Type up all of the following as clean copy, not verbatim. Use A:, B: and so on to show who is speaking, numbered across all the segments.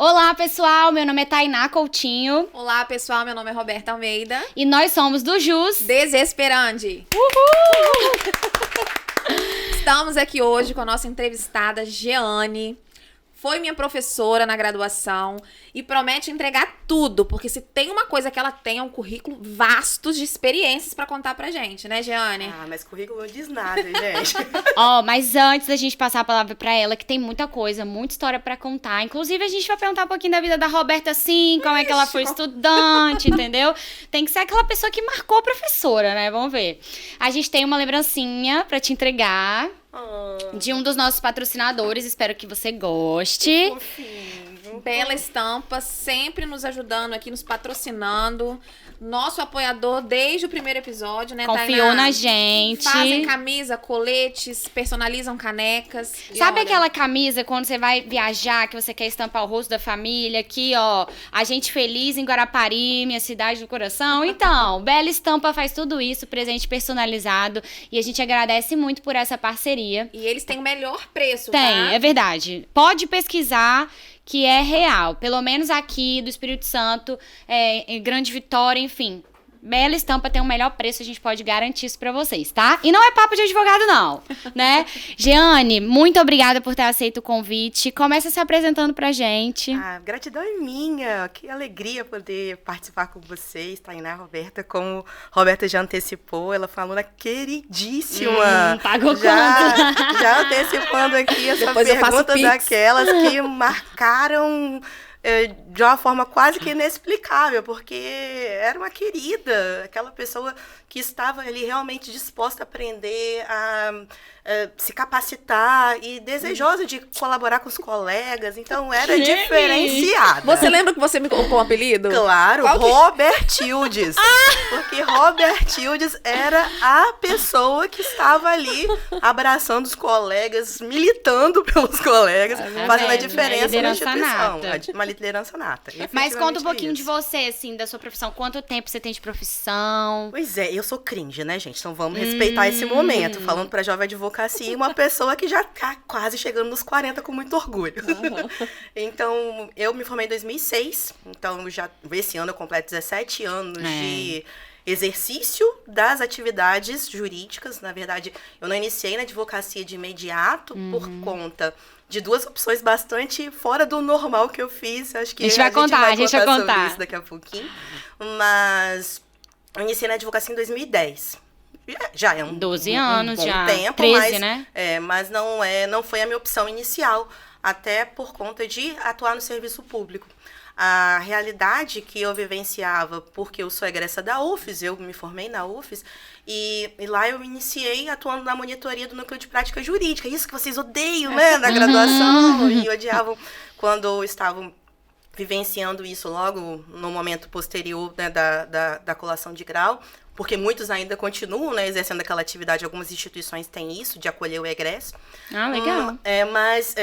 A: Olá, pessoal! Meu nome é Tainá Coutinho.
B: Olá, pessoal! Meu nome é Roberta Almeida.
A: E nós somos do Jus
B: Desesperande.
A: Uhul!
B: Estamos aqui hoje com a nossa entrevistada, Jeane. Foi minha professora na graduação e promete entregar tudo, porque se tem uma coisa que ela tem, é um currículo vasto de experiências pra contar pra gente, né, Jeane?
C: Ah, mas currículo não diz nada, gente.
A: Mas antes da gente passar a palavra pra ela, que tem muita coisa, muita história pra contar. Inclusive, a gente vai perguntar um pouquinho da vida da Roberta, sim, como é que ela foi estudante, entendeu? Tem que ser aquela pessoa que marcou a professora, né? Vamos ver. A gente tem uma lembrancinha pra te entregar. De um dos nossos patrocinadores, espero que você goste.
B: Bela Estampa, sempre nos ajudando aqui, nos patrocinando. Nosso apoiador desde o primeiro episódio, né,
A: Confiou
B: Tainá?
A: na gente.
B: Fazem camisa, coletes, personalizam canecas.
A: Sabe aquela camisa quando você vai viajar, que você quer estampar o rosto da família? Aqui, ó, a gente feliz em Guarapari, minha cidade do coração. Então, Bela Estampa faz tudo isso, presente personalizado. E a gente agradece muito por essa parceria.
B: E eles têm o melhor preço,
A: Tem,
B: tá?
A: é verdade. Pode pesquisar, que é real. Pelo menos aqui do Espírito Santo, em Grande Vitória, enfim. Bela Estampa tem o melhor preço, a gente pode garantir isso pra vocês, tá? E não é papo de advogado, não, né? Jeane, muito obrigada por ter aceito o convite. Começa se apresentando pra gente.
C: Gratidão é minha. Que alegria poder participar com vocês, Tainá, Roberta. Como Roberta já antecipou, ela foi uma aluna queridíssima.
A: Pagou quanto?
C: Já antecipando aqui essa
B: Depois
C: pergunta daquelas que marcaram de uma forma quase que inexplicável, porque era uma querida, aquela pessoa que estava ali realmente disposta a aprender, a se capacitar e desejosa de colaborar com os colegas, então era diferenciada.
B: Você lembra que você me colocou um apelido?
C: Claro, Robert Hildes. Porque Robert Hildes era a pessoa que estava ali abraçando os colegas, militando pelos colegas, fazendo a diferença na instituição. Uma liderança nata.
A: Mas conta um pouquinho de
C: isso.
A: você, assim, da sua profissão. Quanto tempo você tem de profissão?
C: Pois é, eu sou cringe, né, gente? Então vamos respeitar esse momento. Falando pra jovem advocacia, uma pessoa que já tá quase chegando nos 40 com muito orgulho. Então, eu me formei em 2006. Então, esse ano eu completo 17 anos de exercício das atividades jurídicas. Na verdade, eu não iniciei na advocacia de imediato por conta de duas opções bastante fora do normal que eu fiz. Acho que
A: a gente vai contar
C: sobre isso daqui a pouquinho. Mas eu iniciei na advocacia em 2010. Já é
A: 12 anos,
C: bom
A: já.
C: tempo,
A: 13,
C: mas,
A: né?
C: Mas não foi a minha opção inicial, até por conta de atuar no serviço público. A realidade que eu vivenciava, porque eu sou egressa da UFES, eu me formei na UFES, e lá eu iniciei atuando na monitoria do núcleo de prática jurídica. Isso que vocês odeiam, né, na graduação, e odiavam quando estavam vivenciando isso logo no momento posterior, né, da colação de grau, porque muitos ainda continuam, né, exercendo aquela atividade. Algumas instituições têm isso, de acolher o egresso.
A: Legal.
C: Mas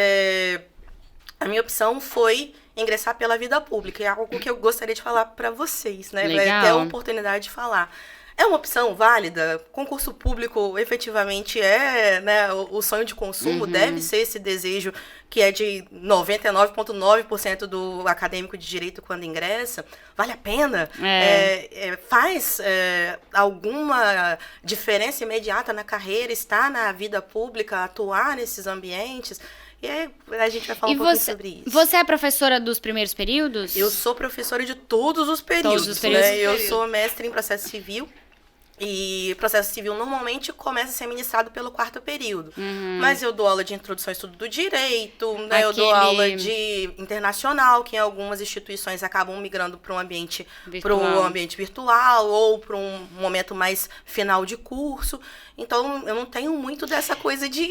C: a minha opção foi ingressar pela vida pública. É algo que eu gostaria de falar para vocês, né? Vai ter a oportunidade de falar. É uma opção válida? Concurso público efetivamente é, né, o sonho de consumo, deve ser esse desejo que é de 99,9% do acadêmico de direito quando ingressa. Vale a pena? Faz alguma diferença imediata na carreira, estar na vida pública, atuar nesses ambientes? E aí a gente vai falar um pouquinho sobre isso.
A: Você é professora dos primeiros períodos?
C: Eu sou professora de todos os períodos, né? Eu sou mestre em processo civil. E processo civil normalmente começa a ser ministrado pelo 4º período. Mas eu dou aula de introdução ao estudo do direito, né? Eu dou aula de internacional, que em algumas instituições acabam migrando para um ambiente virtual ou para um momento mais final de curso. Então, eu não tenho muito dessa coisa de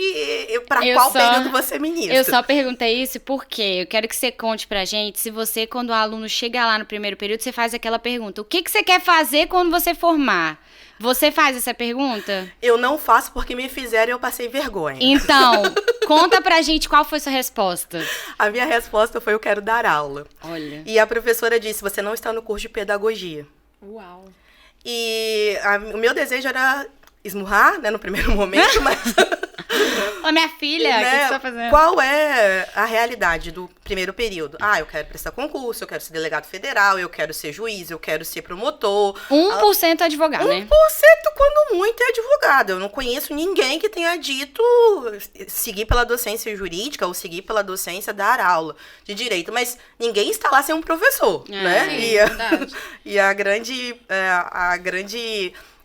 C: para qual período você ministra.
A: Eu só perguntei isso porque eu quero que você conte pra gente se você, quando o aluno chega lá no primeiro período, você faz aquela pergunta: o que você quer fazer quando você formar? Você faz essa pergunta?
C: Eu não faço porque me fizeram e eu passei vergonha.
A: Então, conta pra gente qual foi sua resposta.
C: A minha resposta foi: eu quero dar aula.
A: Olha.
C: E a professora disse: você não está no curso de pedagogia.
B: Uau.
C: E o meu desejo era esmurrar, né, no primeiro momento,
A: Ô, minha filha, o que você tá fazendo?
C: Qual é a realidade do primeiro período? Eu quero prestar concurso, eu quero ser delegado federal, eu quero ser juiz, eu quero ser promotor.
A: 1% advogado, né?
C: 1% quando muito é advogado. Eu não conheço ninguém que tenha dito seguir pela docência jurídica ou seguir pela docência dar aula de direito. Mas ninguém está lá sem um professor, né?
B: Sim,
C: e a grande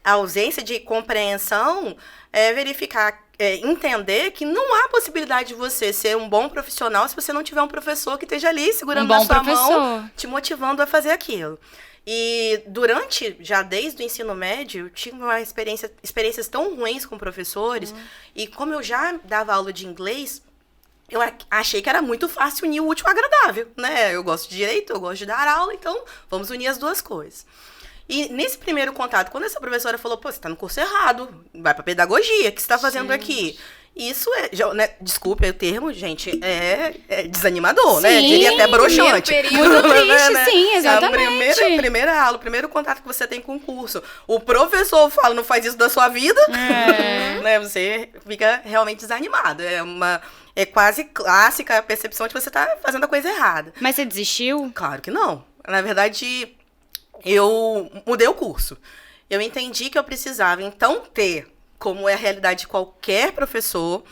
C: ausência de compreensão é verificar, entender que não há possibilidade de você ser um bom profissional se você não tiver um professor que esteja ali segurando na sua mão, te motivando a fazer aquilo. E já desde o ensino médio, eu tive experiências tão ruins com professores, e como eu já dava aula de inglês, eu achei que era muito fácil unir o útil ao agradável, né? Eu gosto de direito, eu gosto de dar aula, então vamos unir as duas coisas. E nesse primeiro contato, quando essa professora falou, pô, você tá no curso errado, vai pra pedagogia, o que você tá fazendo aqui? Isso né, desculpe o termo, gente, é desanimador,
A: sim,
C: né? Eu diria até broxante.
A: Muito triste, né? Sim, exatamente.
C: A primeira aula, o primeiro contato que você tem com o curso. O professor fala, não faz isso da sua vida, né? Você fica realmente desanimado. É quase clássica a percepção de que você tá fazendo a coisa errada.
A: Mas você desistiu?
C: Claro que não. Na verdade, eu mudei o curso. Eu entendi que eu precisava, então, como é a realidade de qualquer professor,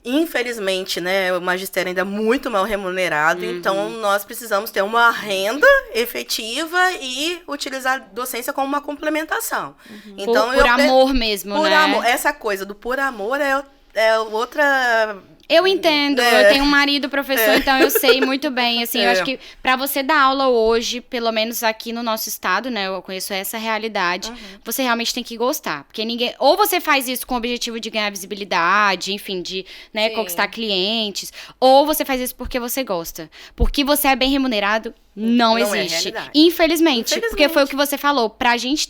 C: infelizmente, né, o magistério ainda é muito mal remunerado, então nós precisamos ter uma renda efetiva e utilizar a docência como uma complementação. Então,
A: por amor mesmo,
C: por
A: né?
C: Amor. Essa coisa do por amor é outra...
A: Eu entendo, eu tenho um marido professor, então eu sei muito bem, assim, eu acho que pra você dar aula hoje, pelo menos aqui no nosso estado, né, eu conheço essa realidade, você realmente tem que gostar, porque ou você faz isso com o objetivo de ganhar visibilidade, enfim, de, né, conquistar clientes, ou você faz isso porque você gosta, porque você é bem remunerado, não existe. Infelizmente, porque foi o que você falou, pra gente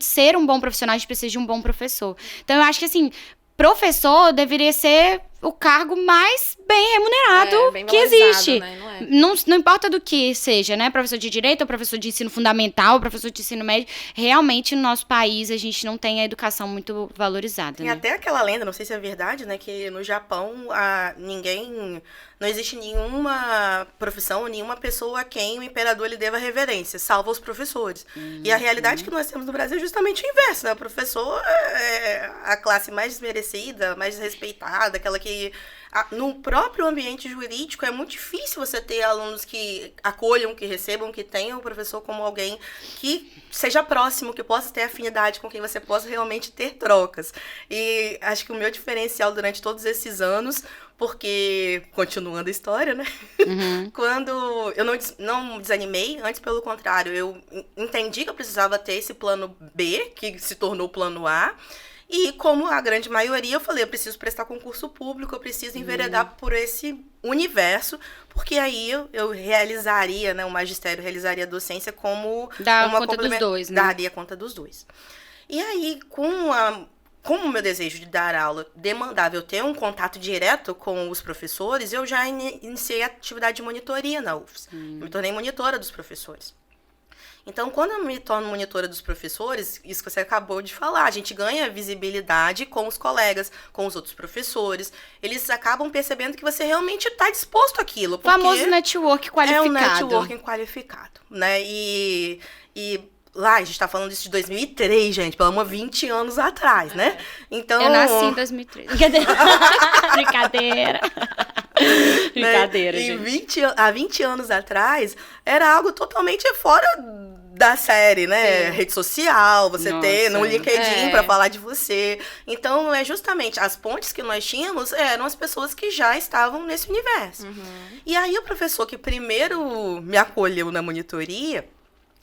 A: ser um bom profissional, a gente precisa de um bom professor. Então eu acho que, assim, professor deveria ser o cargo mais bem remunerado
B: bem
A: que existe.
B: Né?
A: Não importa do que seja, né? Professor de direito, ou professor de ensino fundamental, ou professor de ensino médio. Realmente, no nosso país, a gente não tem a educação muito valorizada.
C: Tem
A: né?
C: até aquela lenda, não sei se é verdade, né? Que no Japão, não existe nenhuma profissão, nenhuma pessoa a quem o imperador lhe deva reverência, salvo os professores. E a realidade que nós temos no Brasil é justamente o inverso, né? O professor é a classe mais desmerecida, mais desrespeitada, aquela que no próprio ambiente jurídico é muito difícil você ter alunos que acolham, que recebam, que tenham o professor como alguém que seja próximo, que possa ter afinidade com quem você possa realmente ter trocas. E acho que o meu diferencial durante todos esses anos, porque, continuando a história, né? Quando eu não desanimei, antes pelo contrário, eu entendi que eu precisava ter esse plano B, que se tornou o plano A. E como a grande maioria, eu falei, eu preciso prestar concurso público, eu preciso enveredar por esse universo, porque aí eu realizaria, né, o magistério realizaria a docência como uma
A: conta dos dois, né?
C: Daria conta dos dois. E aí, como o meu desejo de dar aula demandava eu ter um contato direto com os professores, eu já iniciei a atividade de monitoria na UFS. Eu me tornei monitora dos professores. Então, quando eu me torno monitora dos professores, isso que você acabou de falar, a gente ganha visibilidade com os colegas, com os outros professores. Eles acabam percebendo que você realmente está disposto àquilo.
A: O famoso network qualificado.
C: É um networking qualificado, né? E lá, a gente tá falando disso de 2003, gente, pelo amor, 20 anos atrás, né? Então...
A: Eu nasci em 2003. Brincadeira. Brincadeira,
C: né?
A: gente.
C: Há 20 anos atrás, era algo totalmente fora da série, né? Rede social, você ter no LinkedIn pra falar de você. Então, é justamente as pontes que nós tínhamos eram as pessoas que já estavam nesse universo. E aí, o professor que primeiro me acolheu na monitoria,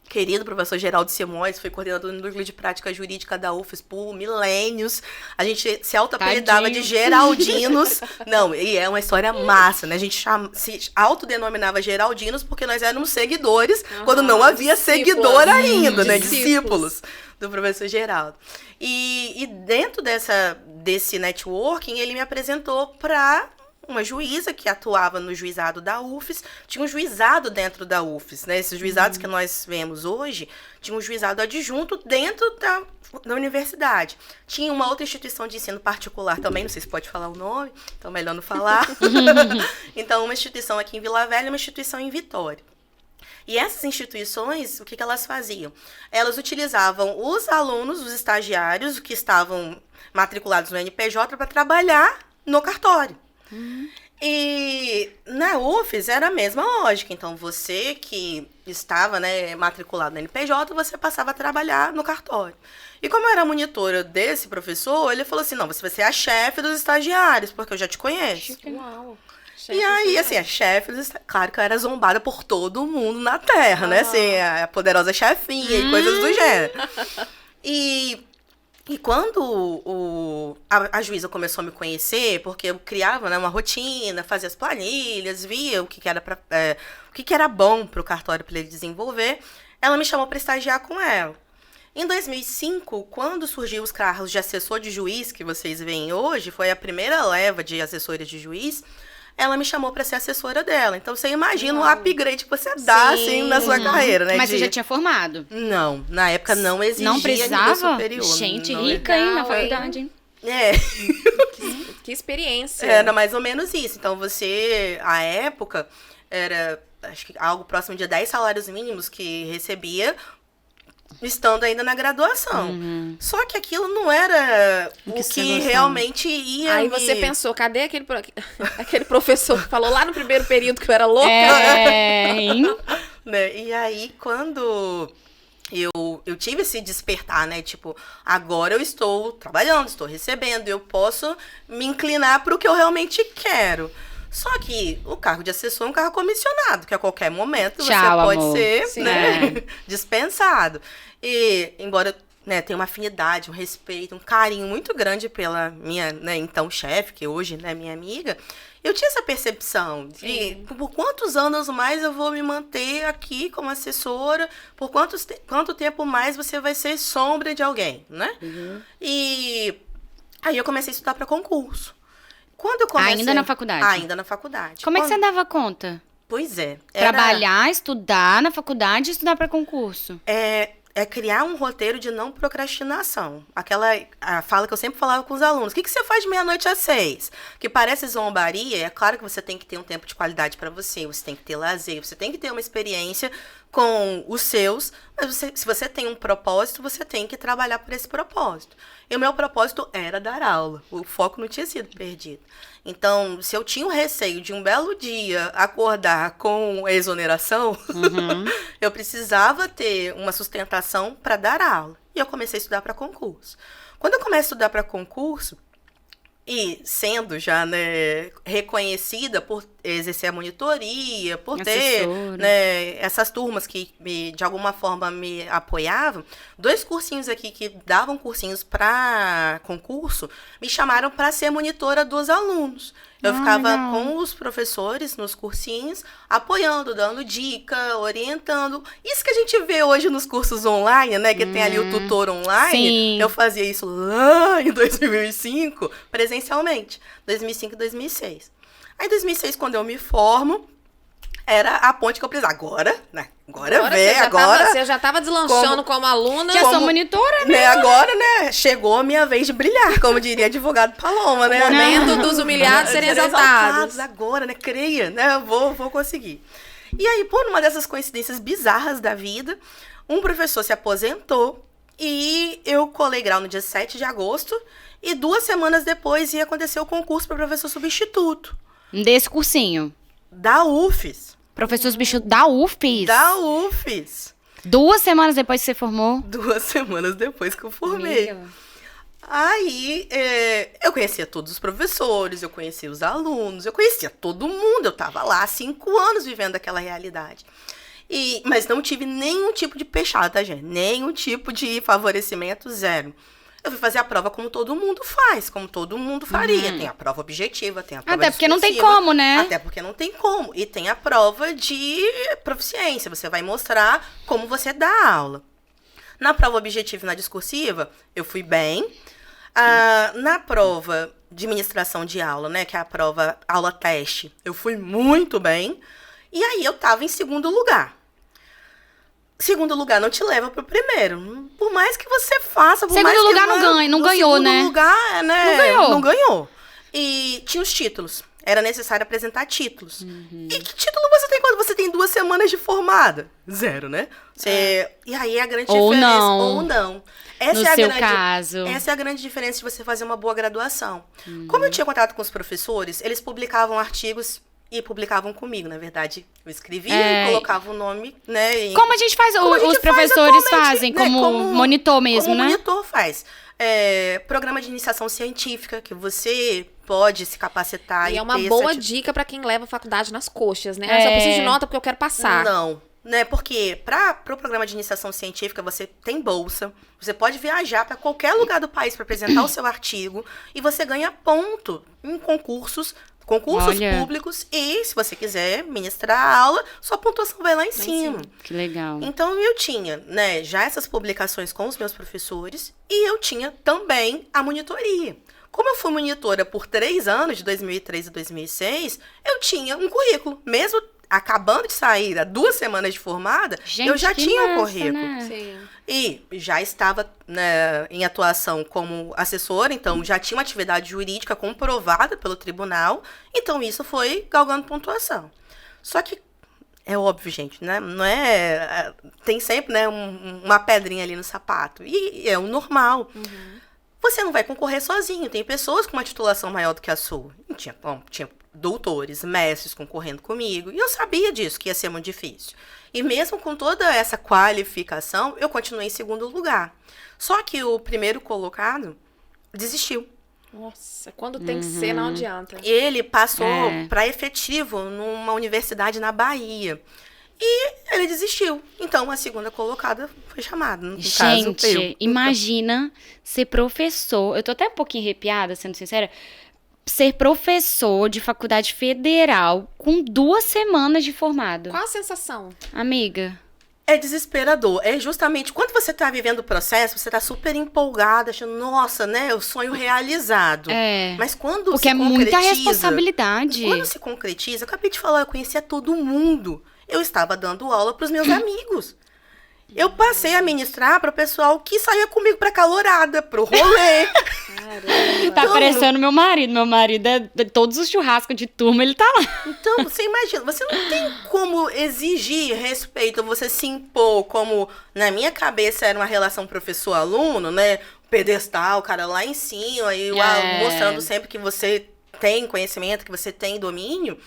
C: querido professor Geraldo Simões, foi coordenador do núcleo de prática jurídica da UFES por milênios. A gente se auto-apelidava de Geraldinos. Não, e é uma história massa, né? A gente se autodenominava Geraldinos porque nós éramos seguidores, quando não havia seguidor ainda, né? Discípulos do professor Geraldo. E dentro desse networking, ele me apresentou para uma juíza que atuava no juizado da UFES, tinha um juizado dentro da UFES, né? Esses juizados que nós vemos hoje, tinha um juizado adjunto dentro da universidade. Tinha uma outra instituição de ensino particular também, não sei se pode falar o nome, então melhor não falar. Então, uma instituição aqui em Vila Velha e uma instituição em Vitória. E essas instituições, o que elas faziam? Elas utilizavam os alunos, os estagiários que estavam matriculados no NPJ para trabalhar no cartório. E na UFES era a mesma lógica. Então, você que estava, né, matriculado no NPJ, você passava a trabalhar no cartório. E como eu era monitora desse professor, ele falou assim, não, você vai ser a chefe dos estagiários, porque eu já te conheço.
B: Uau!
C: E aí, assim, a chefe, claro que eu era zombada por todo mundo na Terra, né? Assim, a poderosa chefinha e coisas do gênero. E quando a juíza começou a me conhecer, porque eu criava, né, uma rotina, fazia as planilhas, via o que era bom para o cartório para ele desenvolver, ela me chamou para estagiar com ela. Em 2005, quando surgiu os carros de assessor de juiz, que vocês veem hoje, foi a primeira leva de assessores de juiz, ela me chamou para ser assessora dela. Então, você imagina o upgrade que você dá, assim, na sua carreira, né?
A: Mas você já tinha formado?
C: Não, na época não exigia
A: não precisava?
C: nível superior.
A: Gente, rica, hein, na faculdade, hein?
C: É.
B: Que experiência.
C: Era mais ou menos isso. Então, você, à época, era, acho que algo próximo de 10 salários mínimos que recebia estando ainda na graduação. Só que aquilo não era o que realmente ia.
B: Aí você pensou, cadê aquele professor que falou lá no primeiro período que eu era louca?
C: Né? E aí, quando eu tive esse despertar, né? Tipo, agora eu estou trabalhando, estou recebendo, eu posso me inclinar para o que eu realmente quero. Só que o cargo de assessor é um cargo comissionado, que a qualquer momento você pode ser, né, dispensado. E, embora, né, tenha uma afinidade, um respeito, um carinho muito grande pela minha, né, então chefe, que hoje, né, minha amiga, eu tinha essa percepção de por quantos anos mais eu vou me manter aqui como assessora, por quanto tempo mais você vai ser sombra de alguém, né? E aí eu comecei a estudar para concurso. Quando eu comecei...
A: Ainda na faculdade?
C: Ainda na faculdade.
A: Como é que você dava conta?
C: Pois é.
A: Trabalhar, estudar na faculdade e estudar para concurso.
C: É criar um roteiro de não procrastinação. A fala que eu sempre falava com os alunos. O que você faz de meia-noite às 6? Que parece zombaria. É claro que você tem que ter um tempo de qualidade para você. Você tem que ter lazer. Você tem que ter uma experiência com os seus. Mas se você tem um propósito, você tem que trabalhar por esse propósito. E o meu propósito era dar aula. O foco não tinha sido perdido. Então, se eu tinha o receio de um belo dia acordar com exoneração, eu precisava ter uma sustentação para dar aula. E eu comecei a estudar para concurso. Quando eu comecei a estudar para concurso, e sendo já, né, reconhecida por exercer a monitoria, por ter, né, essas turmas que de alguma forma me apoiavam, 2 cursinhos aqui que davam cursinhos para concurso me chamaram para ser monitora dos alunos. Eu ficava com os professores nos cursinhos, apoiando, dando dica, orientando. Isso que a gente vê hoje nos cursos online, né? Que tem ali o tutor online.
A: Sim.
C: Eu fazia isso lá em 2005, presencialmente. 2005 e 2006. Aí, em 2006, quando eu me formo, era a ponte que eu precisava. Agora, né? Agora.
B: Você já estava deslanchando como aluna.
A: Já sou monitora, né?
C: Agora, né? Chegou a minha vez de brilhar, como diria advogado Paloma, né?
B: O momento dos humilhados serem exaltados.
C: Agora, né? Creia, né? Eu vou conseguir. E aí, por uma dessas coincidências bizarras da vida, um professor se aposentou e eu colei grau no dia 7 de agosto e 2 semanas depois ia acontecer o concurso para professor substituto.
A: Desse cursinho?
C: Da UFES.
A: Professor substituto da UFES?
C: Da UFES.
A: 2 semanas depois que você formou?
C: 2 semanas depois que eu formei. Amiga. Aí, eu conhecia todos os professores, eu conhecia os alunos, eu conhecia todo mundo. Eu tava lá há 5 anos vivendo aquela realidade. Mas não tive nenhum tipo de peixada, tá, gente? Nenhum tipo de favorecimento, zero. Eu fui fazer a prova como todo mundo faz, como todo mundo faria. Tem a prova objetiva, tem a prova
A: Até porque não tem como, né?
C: Até porque não tem como. E tem a prova de proficiência. Você vai mostrar como você dá aula. Na prova objetiva e na discursiva, eu fui bem. Na prova de ministração de aula, né, que é a prova aula-teste, eu fui muito bem. E aí eu tava em segundo lugar. Segundo lugar não te leva pro primeiro. Por mais que você faça, por
A: segundo
C: mais
A: lugar
C: que
A: não ganha, não ganhou, né?
C: Segundo lugar, né?
A: Não ganhou.
C: Não ganhou. E tinha os títulos. Era necessário apresentar títulos. E que título você tem quando você tem 2 semanas de formada? 0, né? E aí é a grande
A: Ou
C: diferença.
A: não.
C: Ou não. Essa
A: No
C: é a
A: seu
C: grande,
A: caso.
C: Essa é a grande diferença de você fazer uma boa graduação. Como eu tinha contato com os professores, eles publicavam artigos e publicavam comigo, na verdade. Eu escrevia e colocava o nome, né?
A: Como a gente faz, os professores fazem, né, como monitor mesmo,
C: como
A: né?
C: Monitor faz. Programa de iniciação científica, que você pode se capacitar.
B: E é uma boa dica pra quem leva a faculdade nas coxas, né? Eu só preciso de nota porque eu quero passar.
C: Não, né? Porque pro programa de iniciação científica você tem bolsa, você pode viajar para qualquer lugar do país para apresentar o seu artigo e você ganha ponto em concursos públicos e, se você quiser ministrar a aula, sua pontuação vai lá em cima.
A: Que legal.
C: Então, eu tinha, né, já essas publicações com os meus professores e eu tinha também a monitoria. Como eu fui monitora por 3 anos, de 2003 a 2006, eu tinha um currículo. Mesmo acabando de sair, há 2 semanas de formada, eu já tinha um currículo.
A: Né?
B: Sim.
C: E já estava, né, em atuação como assessora, então já tinha uma atividade jurídica comprovada pelo tribunal, então isso foi galgando pontuação. Só que é óbvio, gente, né? Não é. Tem sempre, né, uma pedrinha ali no sapato. E é o normal. Você não vai concorrer sozinho. Tem pessoas com uma titulação maior do que a sua. E tinha doutores, mestres concorrendo comigo. E eu sabia disso, que ia ser muito difícil. E mesmo com toda essa qualificação, eu continuei em segundo lugar. Só que o primeiro colocado desistiu.
B: Nossa, quando tem que ser, não adianta.
C: Ele passou para efetivo numa universidade na Bahia. E ele desistiu. Então, a segunda colocada foi chamada. No caso, eu.
A: Imagina ser professor. Eu tô até um pouquinho arrepiada, sendo sincera. Ser professor de faculdade federal com 2 semanas de formado.
B: Qual a sensação?
A: Amiga.
C: É desesperador. É justamente quando você tá vivendo o processo, você tá super empolgada, achando, nossa, né, o sonho realizado. Mas quando
A: porque
C: se concretiza...
A: Porque é muita responsabilidade.
C: Quando se concretiza, eu acabei de falar, eu conhecia todo mundo. Eu estava dando aula pros meus amigos. Eu passei a ministrar para o pessoal que saía comigo pra calorada, pro rolê.
B: Caramba.
A: Tá parecendo meu marido. Meu marido de todos os churrascos de turma, ele tá lá.
C: Então, você imagina, você não tem como exigir respeito, você se impor, como na minha cabeça era uma relação professor-aluno, né? Pedestal, o cara lá em cima, e mostrando sempre que você tem conhecimento, que você tem domínio.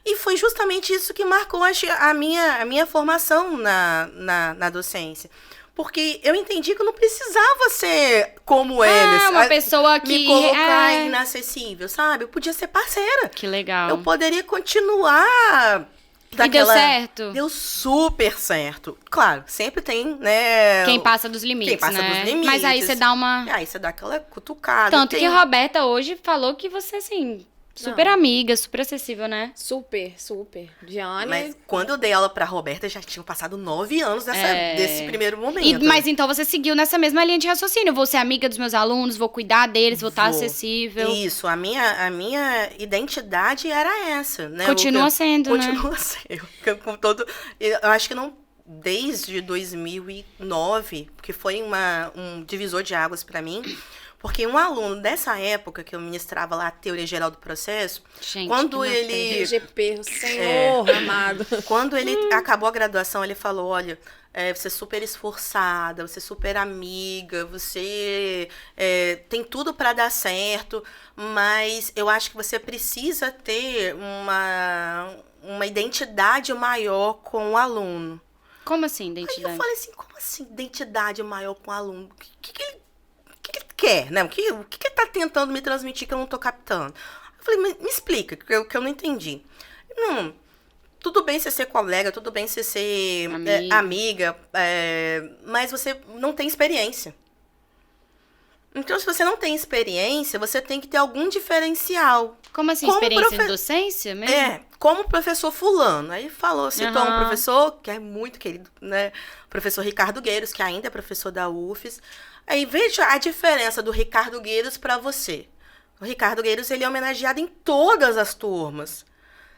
C: E foi justamente isso que marcou a minha formação na docência. Porque eu entendi que eu não precisava ser como eles.
A: Uma pessoa que...
C: Me colocar inacessível, sabe? Eu podia ser parceira.
A: Que legal.
C: Eu poderia continuar...
A: E deu certo?
C: Deu super certo. Claro, sempre tem, né...
A: Quem passa dos limites,
C: dos limites.
A: Mas aí você dá uma...
C: Aí você dá aquela cutucada.
A: Tanto que a Roberta hoje falou que você, assim... Super amiga, super acessível, né?
B: Super, super. Diane...
C: Mas quando eu dei aula pra Roberta, já tinham passado 9 anos desse primeiro momento.
A: Mas então você seguiu nessa mesma linha de raciocínio. Vou ser amiga dos meus alunos, vou cuidar deles, vou estar acessível.
C: Isso, a minha identidade era essa, né?
A: Continua sendo,
C: Continua sendo. Eu acho que não... Desde 2009, que foi um divisor de águas pra mim... Porque um aluno dessa época, que eu ministrava lá a teoria geral do processo,
A: gente,
C: quando ele...
B: RGP, o Senhor amado.
C: Quando ele acabou a graduação, ele falou, olha, você é super esforçada, você é super amiga, você tem tudo para dar certo, mas eu acho que você precisa ter uma identidade maior com o aluno.
A: Como assim, identidade?
C: Aí eu falei assim, como assim identidade maior com o aluno? O que ele quer, né? O que ele tá tentando me transmitir que eu não tô captando? Eu falei, me explica, que eu não entendi. Não, tudo bem você ser colega, tudo bem você ser amiga, mas você não tem experiência. Então, se você não tem experiência, você tem que ter algum diferencial.
A: Como assim, experiência em docência mesmo?
C: Como o professor fulano. Aí citou um professor que é muito querido, né? O professor Ricardo Gueiros, que ainda é professor da UFES. Aí veja a diferença do Ricardo Gueiros para você. O Ricardo Gueiros, ele é homenageado em todas as turmas.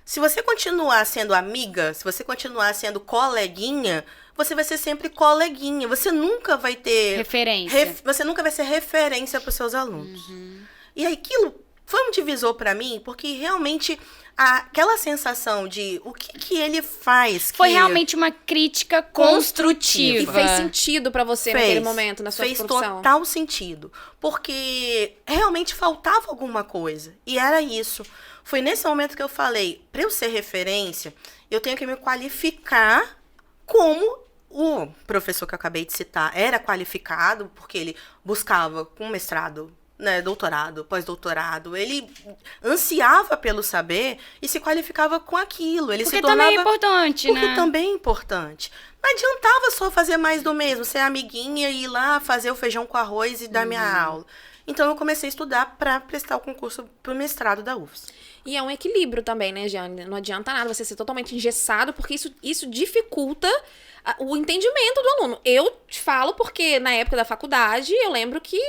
C: Se você continuar sendo amiga, se você continuar sendo coleguinha, você vai ser sempre coleguinha. Você nunca vai ter...
A: referência.
C: Você nunca vai ser referência para os seus alunos. E aquilo foi um divisor para mim, porque realmente aquela sensação de o que ele faz...
A: Foi realmente uma crítica construtiva.
B: E fez sentido para você naquele momento, na sua profissão.
C: Fez total sentido. Porque realmente faltava alguma coisa. E era isso. Foi nesse momento que eu falei, para eu ser referência, eu tenho que me qualificar como o professor que eu acabei de citar era qualificado, porque ele buscava com mestrado, né, doutorado, pós-doutorado, ele ansiava pelo saber e se qualificava com aquilo. Ele
A: porque
C: se tornava,
A: também é importante,
C: porque
A: né?
C: também é importante. Não adiantava só fazer mais do mesmo, ser amiguinha e ir lá fazer o feijão com arroz e dar minha aula. Então, eu comecei a estudar para prestar o concurso para o mestrado da UFES.
B: E é um equilíbrio também, né, Jeane? Não adianta nada você ser totalmente engessado, porque isso dificulta o entendimento do aluno. Eu te falo porque, na época da faculdade, eu lembro que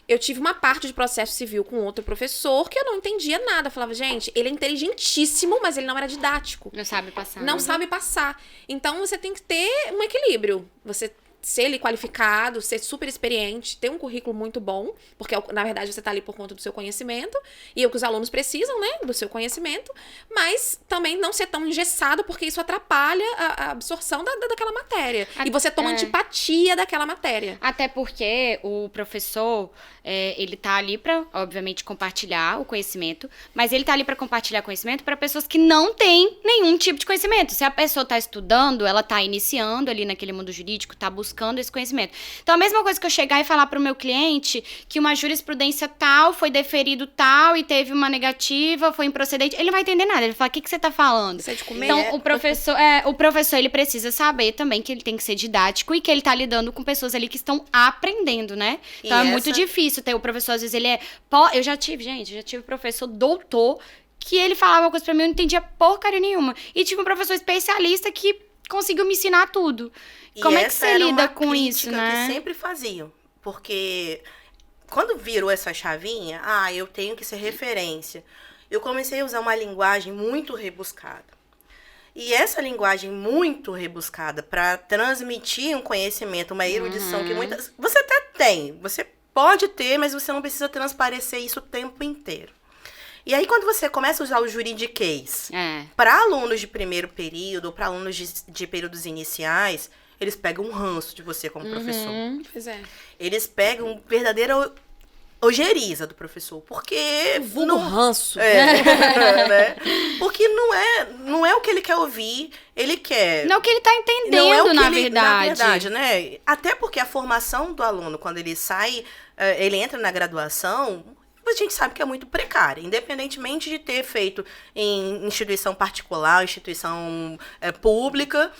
B: eu tive uma parte de processo civil com outro professor que eu não entendia nada. Eu falava, gente, ele é inteligentíssimo, mas ele não era didático.
A: Não sabe passar.
B: Não sabe passar. Então, você tem que ter um equilíbrio. Você ser ali qualificado, ser super experiente, ter um currículo muito bom, porque, na verdade, você tá ali por conta do seu conhecimento, e é o que os alunos precisam, né, do seu conhecimento, mas também não ser tão engessado, porque isso atrapalha a absorção daquela matéria. E você toma antipatia daquela matéria.
A: Até porque o professor, ele tá ali pra, obviamente, compartilhar o conhecimento, mas ele tá ali pra compartilhar conhecimento para pessoas que não têm nenhum tipo de conhecimento. Se a pessoa tá estudando, ela tá iniciando ali naquele mundo jurídico, tá buscando esse conhecimento. Então, a mesma coisa que eu chegar e falar pro meu cliente que uma jurisprudência tal foi deferido tal e teve uma negativa, foi improcedente, ele não vai entender nada. Ele vai falar, o que você tá falando?
B: Você é de comer?
A: Então, o professor, ele precisa saber também que ele tem que ser didático e que ele tá lidando com pessoas ali que estão aprendendo, né? Então, é muito difícil ter o professor, às vezes ele eu já tive professor doutor que ele falava uma coisa pra mim, eu não entendia porcaria nenhuma. E tive um professor especialista que conseguiu me ensinar tudo. Como é que você lida com isso, né?
C: Que sempre faziam. Porque quando virou essa chavinha, eu tenho que ser referência. Eu comecei a usar uma linguagem muito rebuscada. E essa linguagem muito rebuscada para transmitir um conhecimento, uma erudição que muitas... Você até tem, você pode ter, mas você não precisa transparecer isso o tempo inteiro. E aí, quando você começa a usar o juridiquês para alunos de primeiro período, ou para alunos de períodos iniciais, eles pegam um ranço de você como professor.
B: Pois é.
C: Eles pegam verdadeira ojeriza do professor, porque...
B: Vulgo ranço.
C: Né? Porque não é o que ele quer ouvir, ele quer...
A: Não é o que ele tá entendendo, na verdade,
C: né? Até porque a formação do aluno, quando ele sai, ele entra na graduação... A gente sabe que é muito precária, independentemente de ter feito em instituição particular, instituição pública.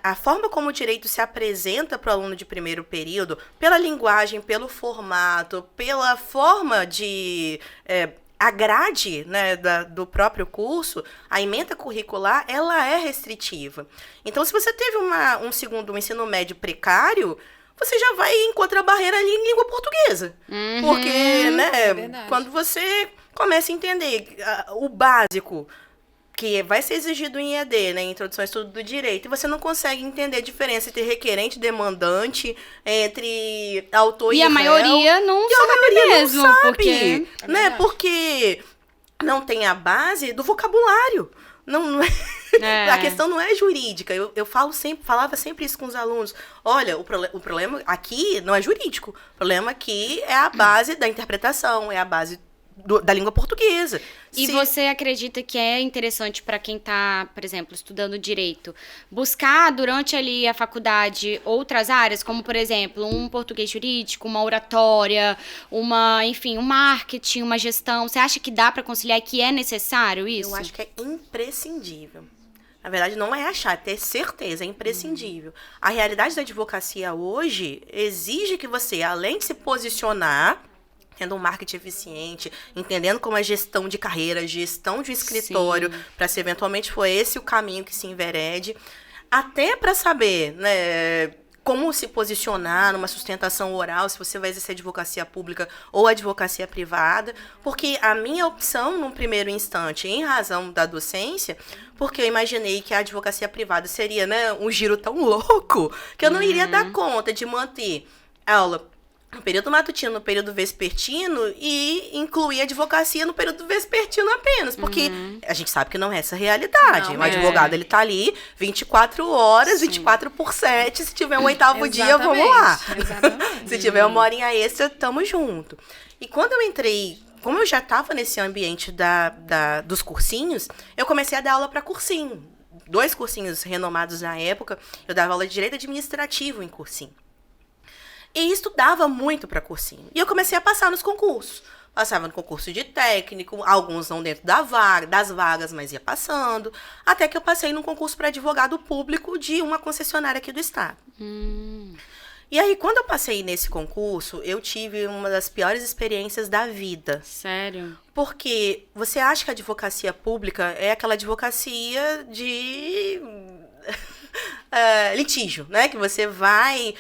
C: A forma como o direito se apresenta para o aluno de primeiro período, pela linguagem, pelo formato, pela forma de... a grade, né, do próprio curso, a ementa curricular, ela é restritiva. Então, se você teve um ensino médio precário... você já vai encontrar a barreira ali em língua portuguesa. Porque, né, quando você começa a entender o básico, que vai ser exigido em EAD, né, Introdução ao Estudo do Direito, e você não consegue entender a diferença entre requerente e demandante, entre autor e réu.
A: A maioria não sabe mesmo.
C: Não sabe,
A: porque...
C: né, porque não tem a base do vocabulário. Não A questão não é jurídica. Eu falava sempre isso com os alunos. Olha, o problema aqui não é jurídico. O problema aqui é a base da interpretação, é a base da língua portuguesa.
A: E você acredita que é interessante para quem está, por exemplo, estudando direito, buscar durante ali a faculdade outras áreas, como, por exemplo, um português jurídico, uma oratória, um marketing, uma gestão? Você acha que dá para conciliar e que é necessário isso?
C: Eu acho que é imprescindível. Na verdade, não é achar, é ter certeza, é imprescindível. A realidade da advocacia hoje exige que você, além de se posicionar, tendo um marketing eficiente, entendendo como é gestão de carreira, gestão de escritório, para se eventualmente for esse o caminho que se enverede, até para saber, né, como se posicionar numa sustentação oral, se você vai exercer advocacia pública ou advocacia privada, porque a minha opção, num primeiro instante, em razão da docência, porque eu imaginei que a advocacia privada seria, né, um giro tão louco que eu não iria dar conta de manter aula no período matutino, no período vespertino e incluir a advocacia no período vespertino apenas, porque a gente sabe que não é essa a realidade. O advogado, ele tá ali 24 horas, 24/7, se tiver um 8º dia, vamos lá. Se tiver uma horinha extra, tamo junto. E quando eu entrei, como eu já estava nesse ambiente dos cursinhos, eu comecei a dar aula para cursinho. 2 cursinhos renomados na época, eu dava aula de direito administrativo em cursinho. E estudava muito para cursinho. E eu comecei a passar nos concursos. Passava no concurso de técnico, alguns não dentro das vagas, mas ia passando. Até que eu passei num concurso para advogado público de uma concessionária aqui do estado. E aí, quando eu passei nesse concurso, eu tive uma das piores experiências da vida.
A: Sério?
C: Porque você acha que a advocacia pública é aquela advocacia de litígio, né? Que você vai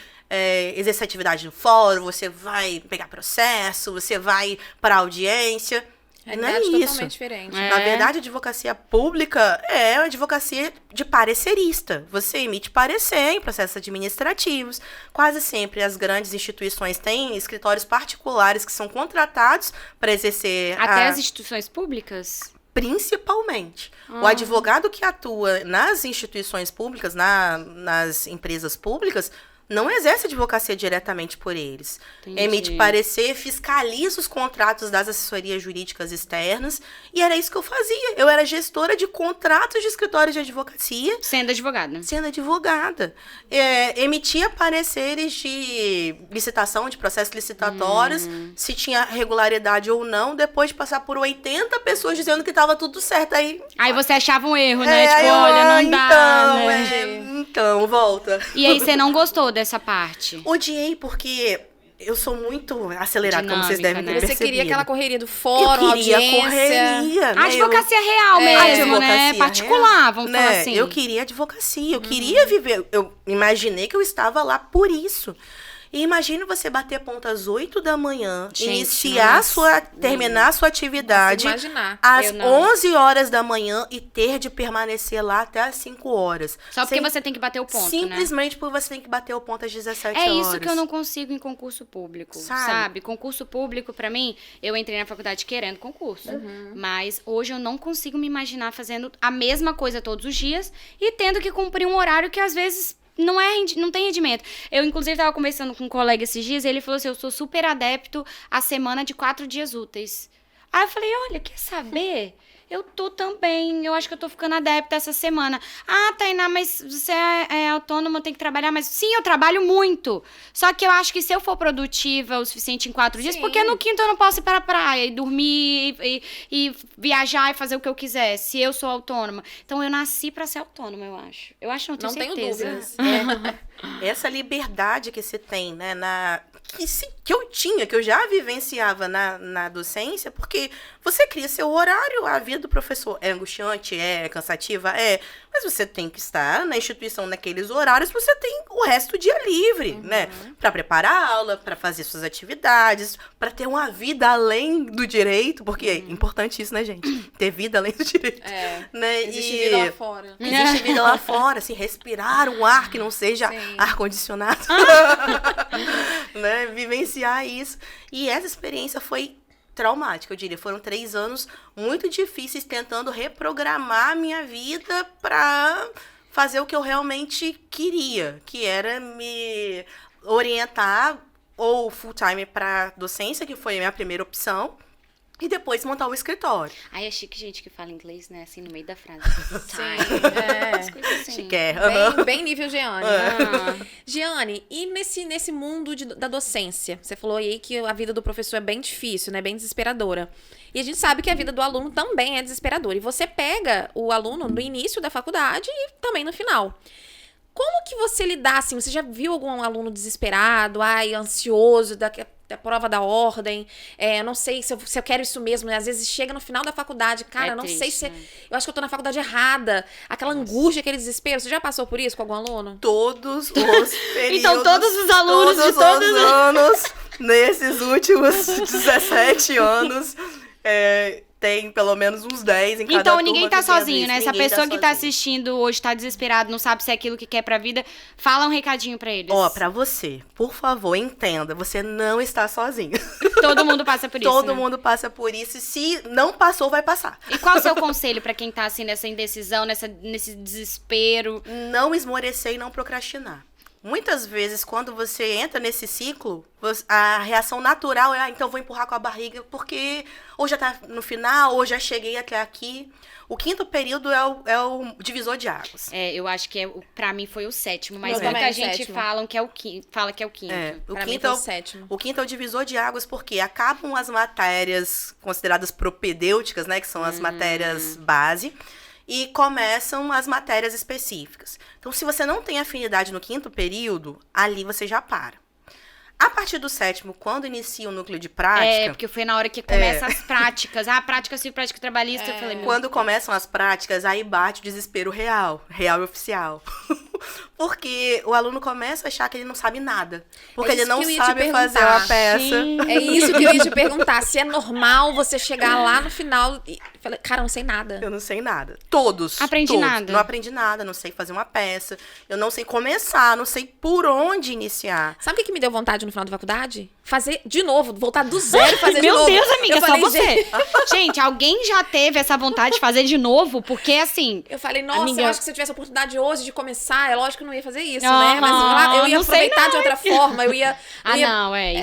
C: exercer atividade no fórum, você vai pegar processo, você vai para audiência. Não é isso.
B: Totalmente diferente.
C: Na verdade, a advocacia pública é a advocacia de parecerista. Você emite parecer em processos administrativos. Quase sempre as grandes instituições têm escritórios particulares que são contratados para exercer...
A: Até as instituições públicas?
C: Principalmente. O advogado que atua nas instituições públicas, nas empresas públicas, não exerce advocacia diretamente por eles.
A: Entendi.
C: Emite parecer, fiscaliza os contratos das assessorias jurídicas externas, e era isso que eu fazia. Eu era gestora de contratos de escritórios de advocacia.
A: Sendo advogada.
C: Sendo advogada. Emitia pareceres de licitação, de processos licitatórios, se tinha regularidade ou não, depois de passar por 80 pessoas dizendo que estava tudo certo. Aí
A: você achava um erro, né? Tipo, olha, não dá, né?
C: Então, volta.
A: E aí você não gostou dessa parte?
C: Odiei, porque eu sou muito acelerada, como vocês devem ter percebido.
B: Você queria aquela correria do fórum,
C: eu queria
B: audiência.
C: Correria, né?
A: A advocacia real mesmo, né? Particular, vamos falar assim.
C: Eu queria advocacia, eu queria viver. Eu imaginei que eu estava lá por isso. E imagine você bater ponta às 8 da manhã, terminar a sua atividade às 11 horas da manhã e ter de permanecer lá até às 5 horas.
A: Só porque você tem que bater o ponto,
C: simplesmente porque você tem que bater o ponto às 17 horas.
A: É isso que eu não consigo em concurso público, sabe? Concurso público, pra mim, eu entrei na faculdade querendo concurso. Mas hoje eu não consigo me imaginar fazendo a mesma coisa todos os dias e tendo que cumprir um horário que às vezes... não tem rendimento. Eu, inclusive, tava conversando com um colega esses dias e ele falou assim, eu sou super adepto à semana de 4 dias úteis. Aí eu falei, olha, quer saber? Eu tô também, eu acho que eu tô ficando adepta essa semana. Ah, Tainá, mas você é autônoma, tem que trabalhar, mas sim, eu trabalho muito. Só que eu acho que se eu for produtiva o suficiente em 4 dias, porque no quinto eu não posso ir para a praia e dormir e viajar e fazer o que eu quiser, se eu sou autônoma. Então eu nasci para ser autônoma, eu acho. Eu acho, não tenho certeza.
B: Tenho dúvidas.
C: Essa liberdade que se tem, né, que eu tinha, que eu já vivenciava na docência, porque você cria seu horário, a vida do professor é angustiante, é cansativa, mas você tem que estar na instituição naqueles horários, você tem o resto do dia livre, né, para preparar a aula, para fazer suas atividades, para ter uma vida além do direito, porque é importante isso, né, gente? Ter vida além do direito. Né?
B: Existe vida lá fora.
C: Existe vida lá fora, assim, respirar um ar que não seja ar-condicionado. Né? Vivenciar isso. E essa experiência foi traumática, eu diria. Foram 3 anos muito difíceis tentando reprogramar a minha vida para fazer o que eu realmente queria, que era me orientar ou full-time para docência, que foi a minha primeira opção, e depois montar o escritório.
A: Ai, é chique gente que fala inglês, né? Assim, no meio da frase.
B: Sim,
C: Chique.
B: Bem nível Jeane. Jeane, e nesse mundo da docência? Você falou aí que a vida do professor é bem difícil, né? Bem desesperadora. E a gente sabe que a vida do aluno também é desesperadora. E você pega o aluno no início da faculdade e também no final. Como que você lidar, assim? Você já viu algum aluno desesperado, ansioso, da prova da ordem? Eu não sei se eu quero isso mesmo, né? Às vezes chega no final da faculdade, cara, não
A: triste,
B: sei se...
A: né?
B: Eu acho que eu tô na faculdade errada. Aquela angústia, aquele desespero. Você já passou por isso com algum aluno?
C: Todos os períodos.
A: Então, todos os alunos de todos
C: os anos, nesses últimos 17 anos, tem pelo menos uns 10 em cada
A: Então,
C: turma
A: ninguém tá
C: que tenha
A: sozinho,
C: visto.
A: né? Essa
C: Ninguém
A: pessoa que tá
C: sozinho.
A: assistindo hoje tá desesperado, não sabe se é aquilo que quer pra vida, fala um recadinho pra eles.
C: Pra você, por favor, entenda, você não está sozinho.
A: Todo mundo passa por isso,
C: Todo
A: né?
C: mundo passa por isso, e se não passou, vai passar.
A: E qual o seu conselho pra quem tá, assim, nessa indecisão, nesse desespero?
C: Não esmorecer e não procrastinar. Muitas vezes, quando você entra nesse ciclo, a reação natural é, então vou empurrar com a barriga, porque ou já tá no final, ou já cheguei até aqui. O 5º período é o divisor de águas.
A: Eu acho que pra mim foi o 7º, mas
B: Eu
A: muita
B: também,
A: gente
B: 7º.
A: fala que é o 5º.
B: Pra mim foi o 7º.
C: O 5º é o divisor de águas porque acabam as matérias consideradas propedêuticas, né, que são as matérias base, e começam as matérias específicas. Então, se você não tem afinidade no 5º período, ali você já para. A partir do 7º, quando inicia o núcleo de prática...
A: Porque foi na hora que começam as práticas. Prática civil, prática trabalhista. Eu falei,
C: Quando começam as práticas, aí bate o desespero real e oficial. Porque o aluno começa a achar que ele não sabe nada. Porque ele não sabe fazer uma peça.
B: É isso que eu ia te perguntar. Se é normal você chegar lá no final e falar, cara, eu não sei nada.
C: Eu não sei nada. Todos.
A: Nada.
C: Não aprendi nada, não sei fazer uma peça. Eu não sei começar, não sei por onde iniciar.
B: Sabe o que me deu vontade no final da faculdade? Fazer de novo, voltar do zero e fazer de novo.
A: Meu Deus, amiga,
B: eu
A: só
B: falei,
A: você. Gente, alguém já teve essa vontade de fazer de novo? Porque, assim...
B: Eu falei, nossa,
A: amiga...
B: eu acho que se eu tivesse a oportunidade hoje de começar, é lógico que eu não ia fazer isso,
A: Aham,
B: né? Mas eu ia
A: não sei
B: aproveitar de outra forma, eu ia...